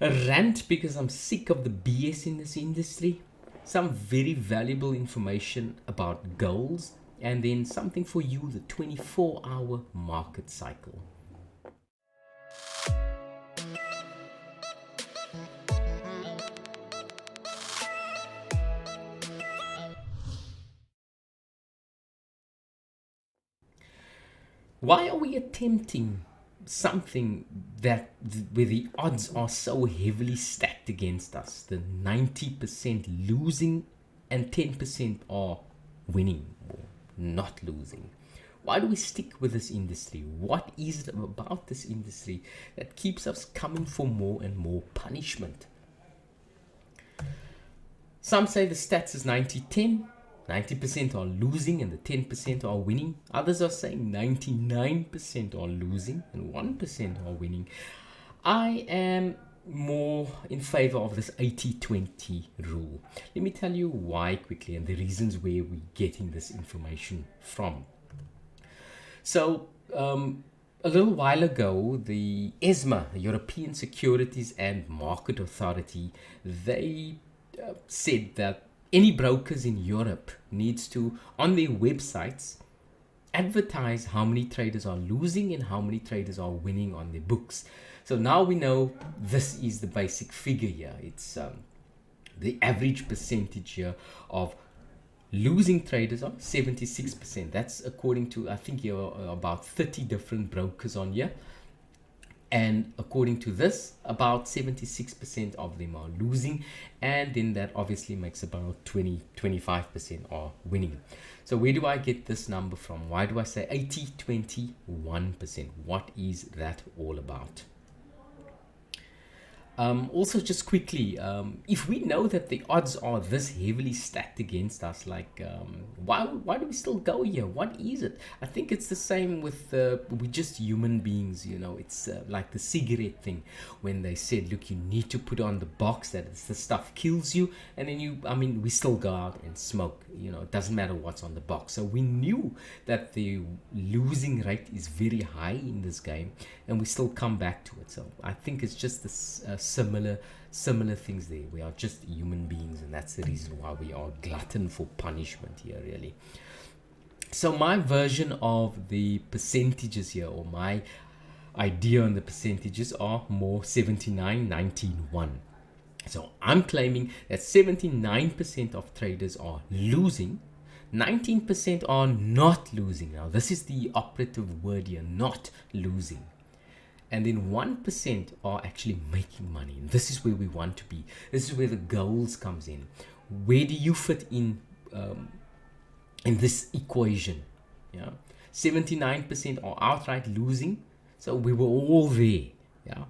A rant because I'm sick of the BS in this industry, some very valuable information about goals, and then something for you, the 24-hour market cycle. Why are we attempting something that where the odds are so heavily stacked against us? The 90% losing and 10% are winning or not losing. Why do we stick with this industry? What is it about this industry that keeps us coming for more and more punishment? Some say the stats is 90-10. 90% are losing and the 10% are winning. Others are saying 99% are losing and 1% are winning. I am more in favor of this 80-20 rule. Let me tell you why quickly and the reasons where we're getting this information from. So, a little while ago, the ESMA, European Securities and Market Authority, they said that any brokers in Europe needs to, on their websites, advertise how many traders are losing and how many traders are winning on their books. So now we know this is the basic figure here. It's the average percentage here of losing traders are 76%. That's according to, I think, about 30 different brokers on here. And according to this, about 76% of them are losing, and then that obviously makes about 25% are winning. So where do I get this number from? Why do I say 80-21%? What is that all about? Also, just quickly, if we know that the odds are this heavily stacked against us, like why do we still go here? What is it? I think it's the same with we're just human beings, you know. It's like the cigarette thing, when they said, look, you need to put on the box that the stuff kills you, and then we still go out and smoke. You know, it doesn't matter what's on the box. So we knew that the losing rate is very high in this game, and we still come back to it. So I think it's just this similar things there. We are just human beings, and that's the reason why we are glutton for punishment here, really. So my version of the percentages here, or my idea on the percentages, are more 79-19-1. So I'm claiming that 79% of traders are losing, 19% are not losing. Now this is the operative word here, not losing. And then 1% are actually making money. And this is where we want to be. This is where the goals comes in. Where do you fit in this equation? Yeah, 79% are outright losing. So we were all there. Yeah.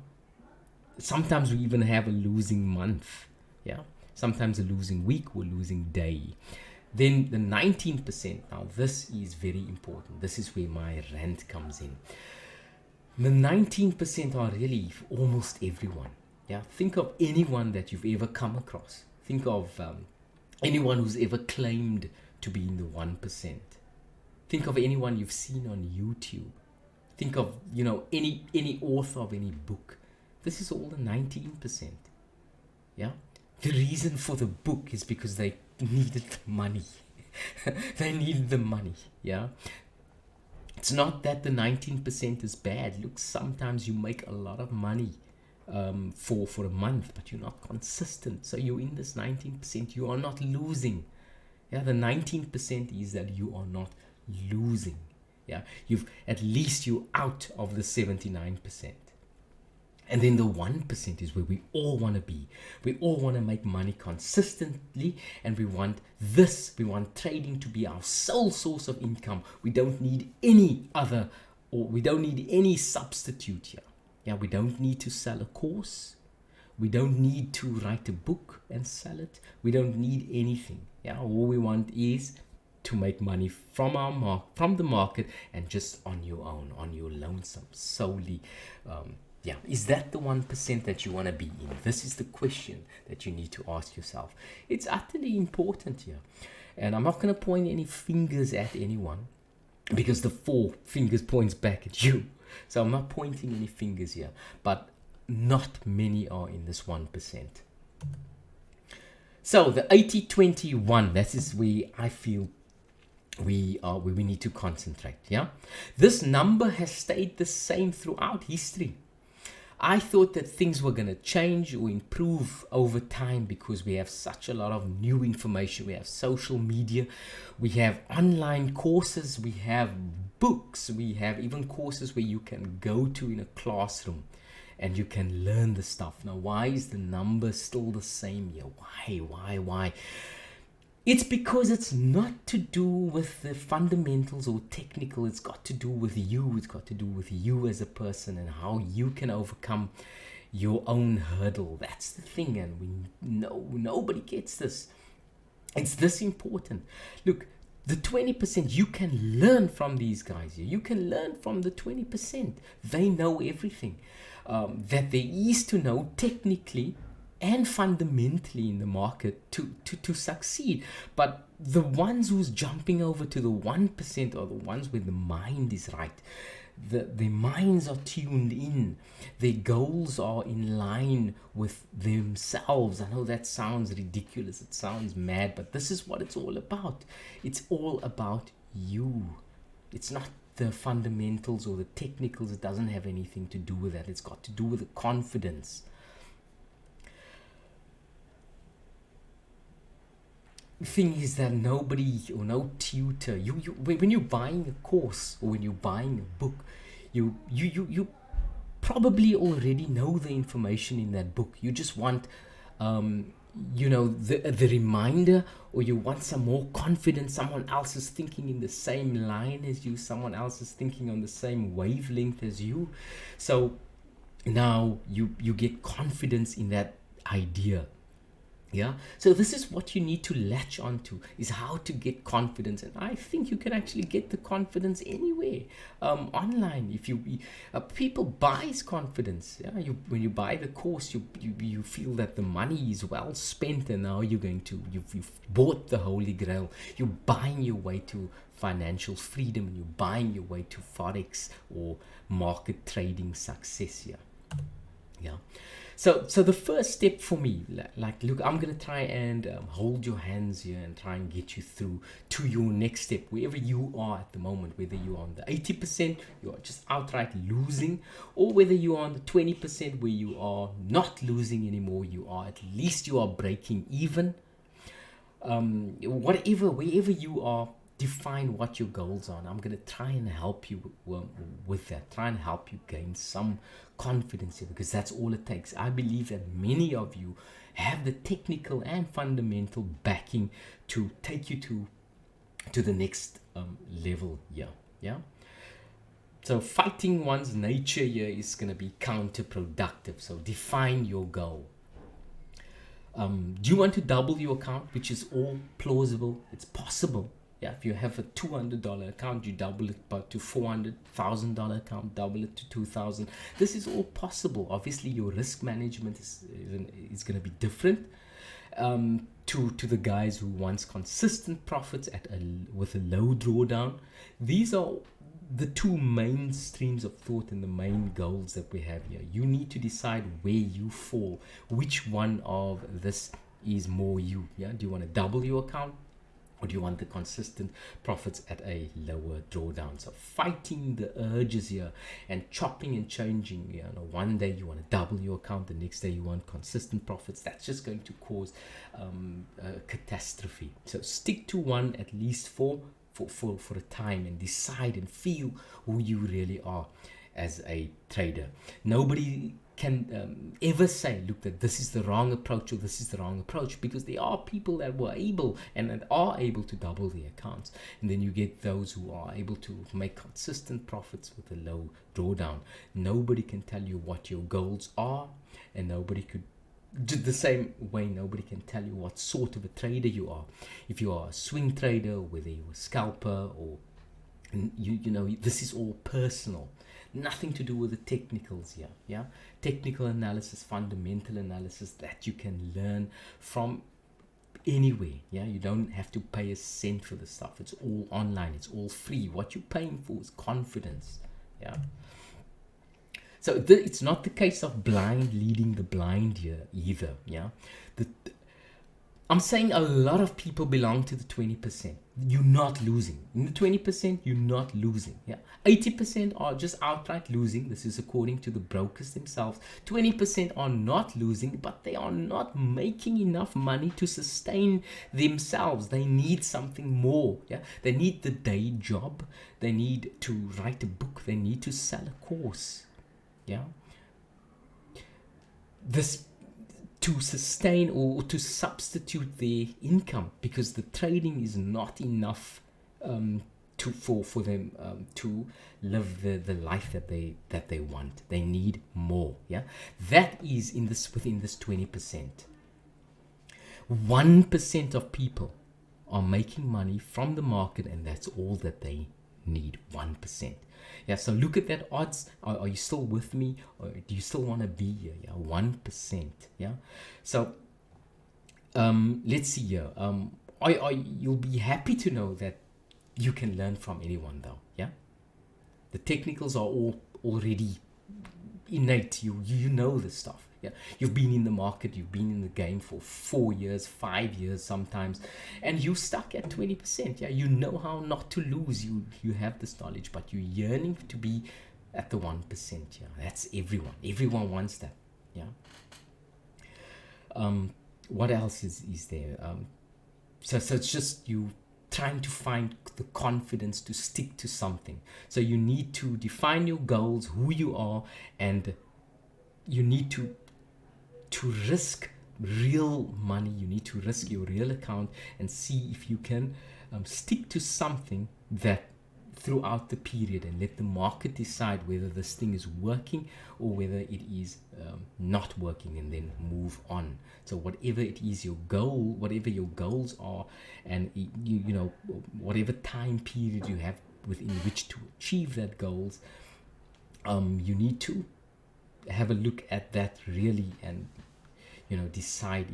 Sometimes we even have a losing month. Yeah. Sometimes a losing week or losing day. Then the 19%. Now this is very important. This is where my rant comes in. The 19% are really almost everyone. Yeah, think of anyone that you've ever come across. Think of anyone who's ever claimed to be in the 1%. Think of anyone you've seen on YouTube. Think of any author of any book. This is all the 19%. Yeah, the reason for the book is because they needed the money. They needed the money. Yeah. It's not that the 19% is bad. Look, sometimes you make a lot of money for a month, but you're not consistent. So you're in this 19%. You are not losing. Yeah, the 19% is that you are not losing. Yeah, at least you're out of the 79%. And then the 1% is where we all want to be. We all want to make money consistently, and we want trading to be our sole source of income. We don't need any other, or we don't need any substitute here. Yeah, we don't need to sell a course. We don't need to write a book and sell it. We don't need anything. Yeah, all we want is to make money from the market, and just on your own, on your lonesome, solely. Yeah, is that the 1% that you want to be in? This is the question that you need to ask yourself. It's utterly important here. And I'm not going to point any fingers at anyone, because the 4 fingers points back at you. So I'm not pointing any fingers here. But not many are in this 1%. So the 80-21, that is where I feel we need to concentrate. Yeah, this number has stayed the same throughout history. I thought that things were going to change or improve over time because we have such a lot of new information. We have social media, we have online courses, we have books, we have even courses where you can go to in a classroom and you can learn the stuff. Now, why is the number still the same here? Why? It's because it's not to do with the fundamentals or technical. It's got to do with you. It's got to do with you as a person and how you can overcome your own hurdle. That's the thing, and nobody gets this. It's this important. Look, the 20%, you can learn from these guys here. You can learn from the 20%. They know everything that there is to know technically and fundamentally in the market to succeed. But the ones who's jumping over to the 1% are the ones where the mind is right. Their minds are tuned in. Their goals are in line with themselves. I know that sounds ridiculous. It sounds mad, but this is what it's all about. It's all about you. It's not the fundamentals or the technicals. It doesn't have anything to do with that. It's got to do with the confidence. The thing is that nobody or no tutor, when you're buying a course or when you're buying a book, you probably already know the information in that book. You just want the reminder, or you want some more confidence. Someone else is thinking in the same line as you, someone else is thinking on the same wavelength as you. So now you get confidence in that idea. Yeah, so this is what you need to latch onto, is how to get confidence. And I think you can actually get the confidence anywhere, online. If people buys confidence. Yeah, when you buy the course, you feel that the money is well spent, and now you've bought the holy grail. You're buying your way to financial freedom, and you're buying your way to forex or market trading success. Yeah. So the first step for me, like, look, I'm going to try and hold your hands here and try and get you through to your next step, wherever you are at the moment, whether you're on the 80%, you are just outright losing, or whether you are on the 20% where you are not losing anymore, at least you are breaking even. Wherever you are, define what your goals are. And I'm going to try and help you with that, try and help you gain some confidence here, because that's all it takes. I believe that many of you have the technical and fundamental backing to take you to the next level here. Yeah. So fighting one's nature here is going to be counterproductive. So define your goal. Do you want to double your account, which is all plausible? It's possible. Yeah, if you have a $200 account, you double it to $400,000 account, double it to $2,000. This is all possible. Obviously, your risk management is going to be different to the guys who wants consistent profits with a low drawdown. These are the two main streams of thought and the main goals that we have here. You need to decide where you fall. Which one of this is more you? Yeah, do you want to double your account, or do you want the consistent profits at a lower drawdown? So fighting the urges here and chopping and changing. One day you want to double your account, the next day you want consistent profits. That's just going to cause a catastrophe. So stick to one at least for a time, and decide and feel who you really are as a trader. Nobody can ever say, look, that this is the wrong approach or this is the wrong approach, because there are people that were able and that are able to double their accounts, and then you get those who are able to make consistent profits with a low drawdown. Nobody can tell you what your goals are, and nobody could the same way nobody can tell you what sort of a trader you are. If you are a swing trader, whether you're a scalper, or this is all personal. Nothing to do with the technicals here. Yeah, technical analysis, fundamental analysis that you can learn from anywhere. Yeah, you don't have to pay a cent for this stuff. It's all online. It's all free. What you're paying for is confidence. Yeah. So it's not the case of blind leading the blind here either. Yeah, the, I'm saying a lot of people belong to the 20%. You're not losing. In the 20%, you're not losing. Yeah, 80% are just outright losing. This is according to the brokers themselves. 20% are not losing, but they are not making enough money to sustain themselves. They need something more. Yeah, they need the day job. They need to write a book. They need to sell a course. Yeah, this to sustain or to substitute their income, because the trading is not enough for them to live the life that they want. They need more. Yeah, that is within this 20%. 1% of people are making money from the market, and that's all that they need. 1%. Yeah, so look at that odds. Are you still with me, or do you still want to be here? Yeah, 1%. Yeah, so let's see here. You'll be happy to know that you can learn from anyone, though. Yeah, the technicals are all already innate. You know this stuff. Yeah, you've been in the market, you've been in the game for 4 years, 5 years sometimes, and you stuck at 20%. Yeah, you know how not to lose. You have this knowledge, but you're yearning to be at the 1%. Yeah, that's everyone. Everyone wants that. Yeah. What else is there? So it's just you trying to find the confidence to stick to something. So you need to define your goals, who you are, and you need to risk real money. You need to risk your real account and see if you can stick to something that throughout the period, and let the market decide whether this thing is working or whether it is not working, and then move on. So whatever it is your goal, whatever your goals are, and you know, whatever time period you have within which to achieve that goals, you need to have a look at that really, and you know, decide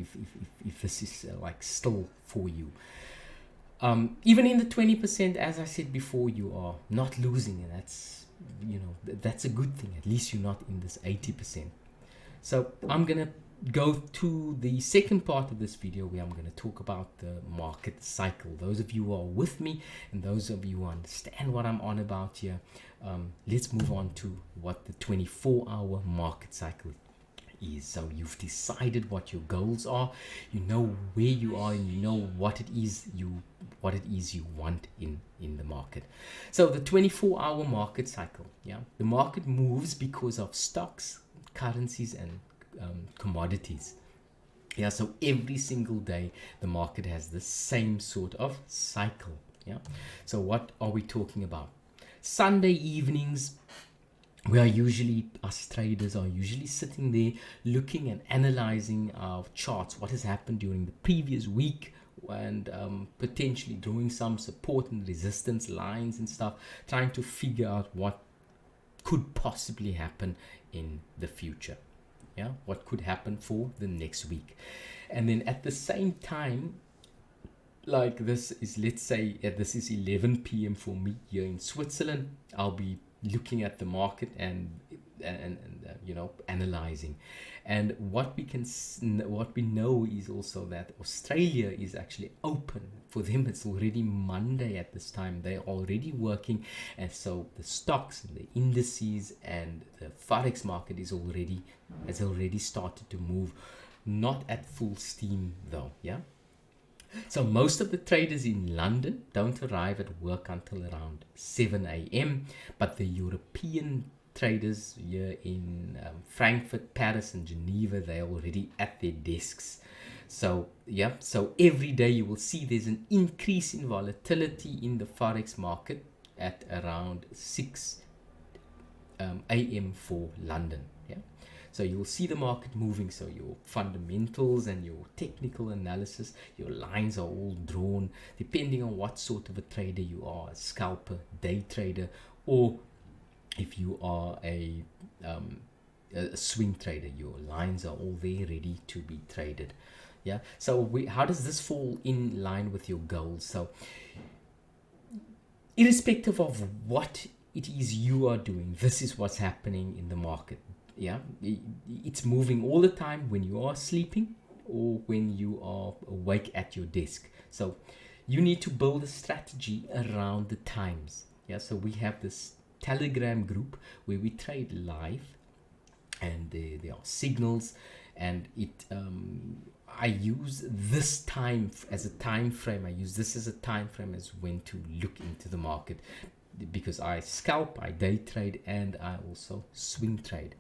if this is like still for you. Even in the 20%, as I said before, you are not losing, and that's, you know, that's a good thing. At least you're not in this 80%. So I'm gonna go to the second part of this video, where I'm going to talk about the market cycle. Those of you who are with me, and those of you who understand what I'm on about here, let's move on to what the 24-hour market cycle is. So you've decided what your goals are, you know where you are, and you know what it is you want in the market. So the 24-hour market cycle, yeah, the market moves because of stocks, currencies, and commodities. Yeah, so every single day the market has the same sort of cycle. Yeah, so what are we talking about? Sunday evenings, us traders are usually sitting there looking and analyzing our charts, what has happened during the previous week, and potentially drawing some support and resistance lines and stuff, trying to figure out what could possibly happen in the future. Yeah, what could happen for the next week. And then at the same time, like this is, let's say this is 11 p.m. for me here in Switzerland, I'll be looking at the market and you know, analyzing. And what we know is also that Australia is actually open. For them, it's already Monday at this time. They're already working, and so the stocks and the indices and the forex market has already started to move, not at full steam though. Yeah. So most of the traders in London don't arrive at work until around 7 a.m. But the European traders here in Frankfurt, Paris, and Geneva, they're already at their desks. So yeah, so every day you will see there's an increase in volatility in the forex market at around 6 a.m. for London. Yeah. So you'll see the market moving. So your fundamentals and your technical analysis, your lines are all drawn depending on what sort of a trader you are, a scalper, day trader, or if you are a swing trader, your lines are all there ready to be traded. Yeah. So how does this fall in line with your goals? So irrespective of what it is you are doing. This is what's happening in the market. Yeah, it's moving all the time when you are sleeping or when you are awake at your desk. So you need to build a strategy around the times. Yeah, so we have this Telegram group where we trade live, and there are signals, and I use this time as a time frame. I use this as a time frame as when to look into the market, because I scalp, I day trade, and I also swing trade.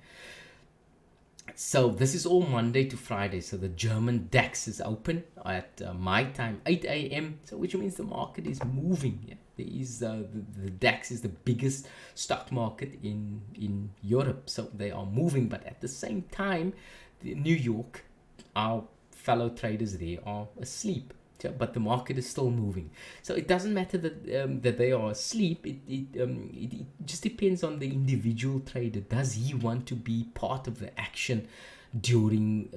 So this is all Monday to Friday. So the German DAX is open at my time, 8 a.m. So which means the market is moving. Yeah? There is the DAX is the biggest stock market in Europe. So they are moving, but at the same time, New York, our fellow traders there are asleep. So, but the market is still moving. So it doesn't matter that that they are asleep. It just depends on the individual trader. Does he want to be part of the action during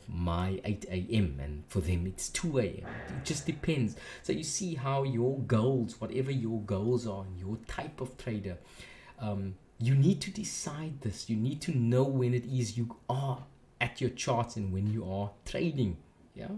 my 8 a.m. and for them it's 2 a.m. It just depends. So you see how your goals, whatever your goals are, your type of trader, you need to decide this. You need to know when it is you are at your charts and when you are trading. Yeah.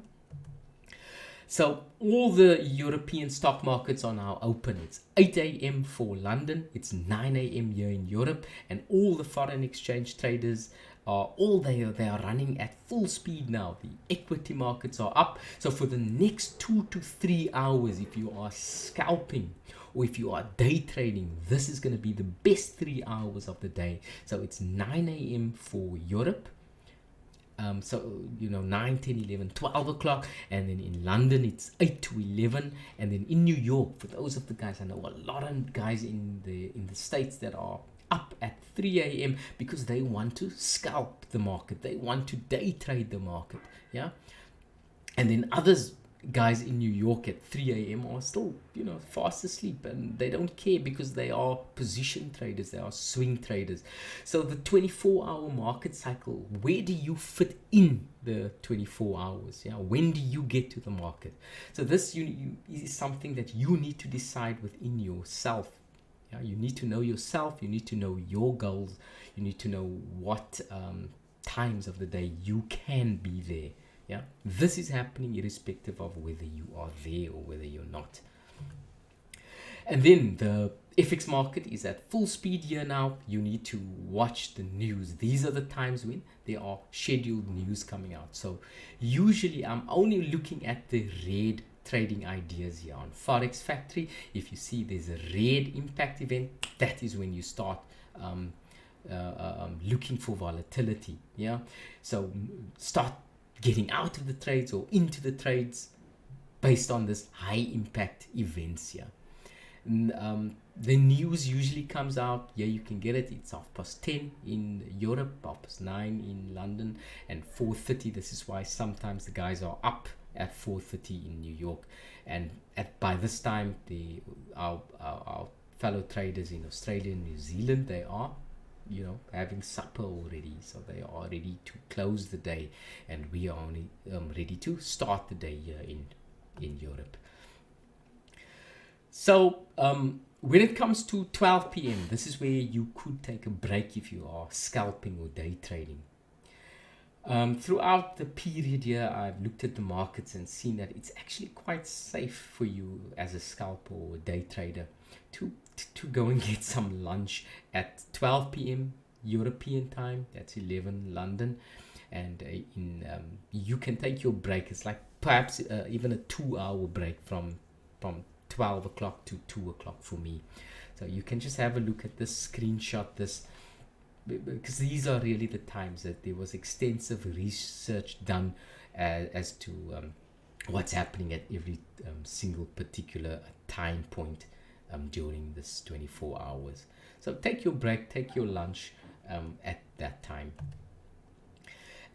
So all the European stock markets are now open. It's 8 a.m. for London. It's 9 a.m. here in Europe, and all the foreign exchange traders are they are running at full speed now. The equity markets are up. So for the next 2 to 3 hours, if you are scalping or if you are day trading, this is going to be the best 3 hours of the day. So it's 9 a.m. for Europe. So 9, 10, 11, 12 o'clock, and then in London it's 8 to 11, and then in New York, for those of the guys, I know a lot of guys in the States that are up at 3 a.m. because they want to scalp the market, they want to day trade the market. Yeah, and then others guys in New York at 3 a.m. are still fast asleep, and they don't care because they are position traders, they are swing traders. So the 24-hour market cycle, where do you fit in the 24 hours? Yeah, when do you get to the market? So this is something that you need to decide within yourself. Yeah, you need to know yourself, you need to know your goals, you need to know what times of the day you can be there. Yeah, this is happening irrespective of whether you are there or whether you're not. And then the FX market is at full speed here now. You need to watch the news. These are the times when there are scheduled news coming out. So usually I'm only looking at the red trading ideas here on Forex Factory. If you see there's a red impact event, that is when you start looking for volatility. Yeah, so start getting out of the trades or into the trades based on this high impact events here. And, the news usually comes out, yeah, you can get it, it's 10:30 in Europe, 9:30 in London, and 4:30. This is why sometimes the guys are up at 4:30 in New York, and by this time our fellow traders in Australia and New Zealand, they are having supper already, so they are ready to close the day, and we are only ready to start the day here in Europe. So when it comes to 12 p.m, this is where you could take a break if you are scalping or day trading. Throughout the period here, I've looked at the markets and seen that it's actually quite safe for you as a scalper or a day trader to go and get some lunch at 12 p.m. European time. That's 11 London, and you can take your break. It's like perhaps even a 2-hour break from 12 o'clock to 2 o'clock for me. So you can just have a look at this, screenshot this, because these are really the times that there was extensive research done as to what's happening at every single particular time point during this 24 hours. So take your break, take your lunch at that time.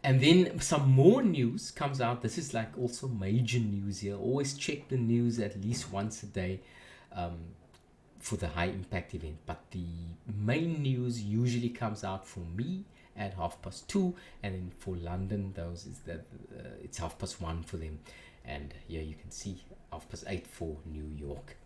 And then some more news comes out. This is like also major news here. Always check the news at least once a day for the high impact event. But the main news usually comes out for me at 2:30, and then for London, those is that it's 1:30 for them. And here you can see 8:30 for New York.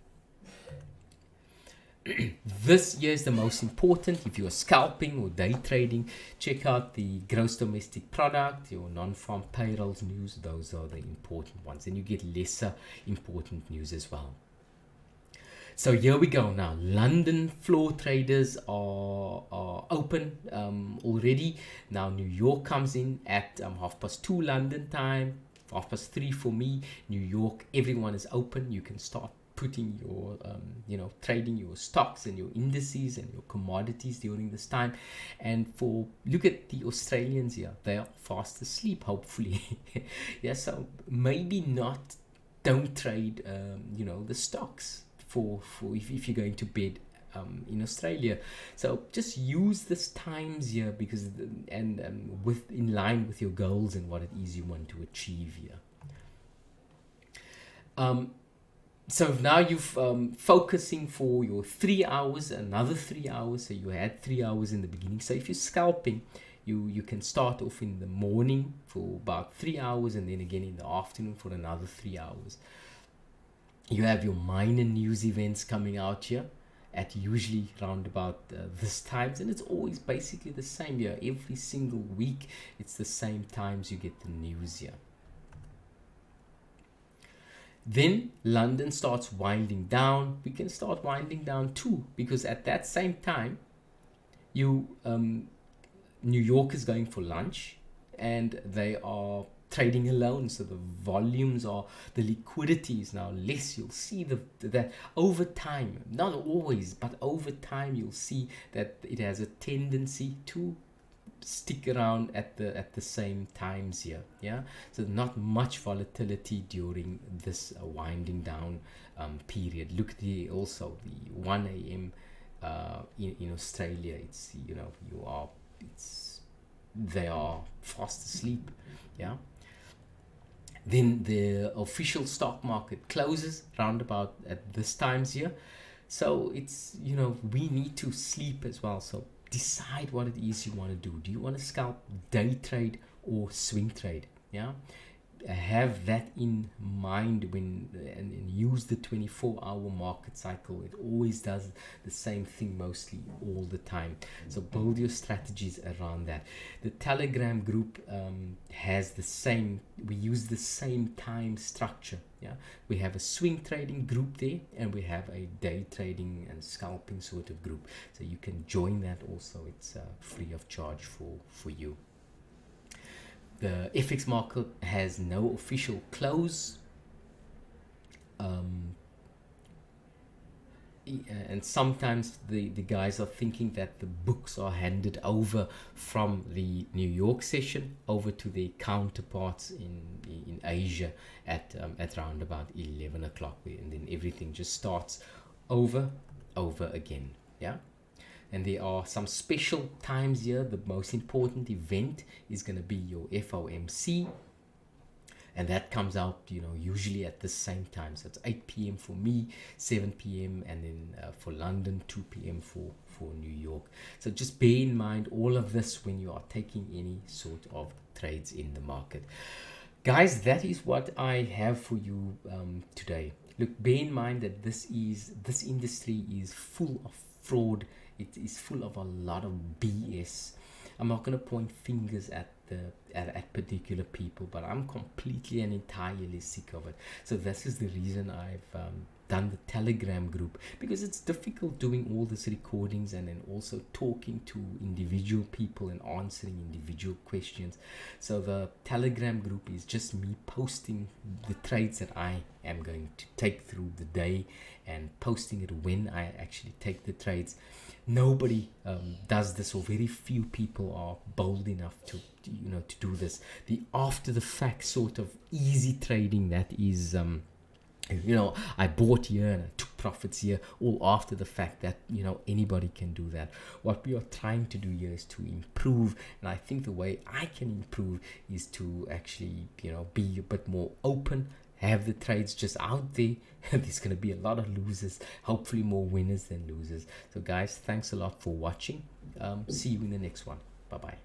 This year is the most important. If you're scalping or day trading, check out the gross domestic product, your non-farm payrolls news. Those are the important ones, and you get lesser important news as well. So here we go now. London floor traders are open already. Now New York comes in at 2:30 London time, 3:30 for me. New York, everyone is open. You can start putting your trading your stocks and your indices and your commodities during this time. And look at the Australians here, they are fast asleep, hopefully. Yeah, so maybe not, don't trade the stocks for if you're going to bed in Australia. So just use this times here, because with in line with your goals and what it is you want to achieve here. So now you've focusing for your 3 hours, another 3 hours. So you had 3 hours in the beginning. So if you're scalping, you can start off in the morning for about 3 hours, and then again in the afternoon for another 3 hours. You have your minor news events coming out here at usually around about this times, and it's always basically the same here. Every single week it's the same times you get the news here. Then London starts winding down. We can start winding down too, because at that same time New York is going for lunch, and they are trading alone, so the volumes are, the liquidity is now less. You'll see that over time, not always, but over time, you'll see that it has a tendency to stick around at the same times here. Yeah, so not much volatility during this winding down period. Look at also the 1 a.m. In Australia. It's they are fast asleep. Yeah. Then the official stock market closes round about at this times here. So it's, we need to sleep as well. So decide what it is you want to do. Do you want to scalp, day trade, or swing trade? Yeah. Have that in mind and use the 24-hour market cycle. It always does the same thing mostly all the time. So build your strategies around that. The Telegram group has the same, we use the same time structure. Yeah, we have a swing trading group there, and we have a day trading and scalping sort of group. So you can join that also. It's free of charge for you. The FX market has no official close, and sometimes the guys are thinking that the books are handed over from the New York session over to their counterparts in Asia at around about 11 o'clock, and then everything just starts over again. Yeah. And there are some special times here. The most important event is going to be your FOMC, and that comes out usually at the same time. So it's 8 p.m. for me, 7 p.m. and then for London 2 p.m. for New York. So just bear in mind all of this when you are taking any sort of trades in the market. Guys, that is what I have for you today. Look, bear in mind that this industry is full of fraud. It is full of a lot of BS. I'm not going to point fingers at particular people, but I'm completely and entirely sick of it. So this is the reason I've done the Telegram group, because it's difficult doing all these recordings and then also talking to individual people and answering individual questions. So the Telegram group is just me posting the trades that I am going to take through the day and posting it when I actually take the trades. Nobody does this, or very few people are bold enough to do this. The after the fact sort of easy trading, that is I bought here and I took profits here, all after the fact, that anybody can do that. What we are trying to do here is to improve, and I think the way I can improve is to actually be a bit more open, have the trades just out there. There's going to be a lot of losers, hopefully more winners than losers. So guys, thanks a lot for watching. See you in the next one. Bye bye.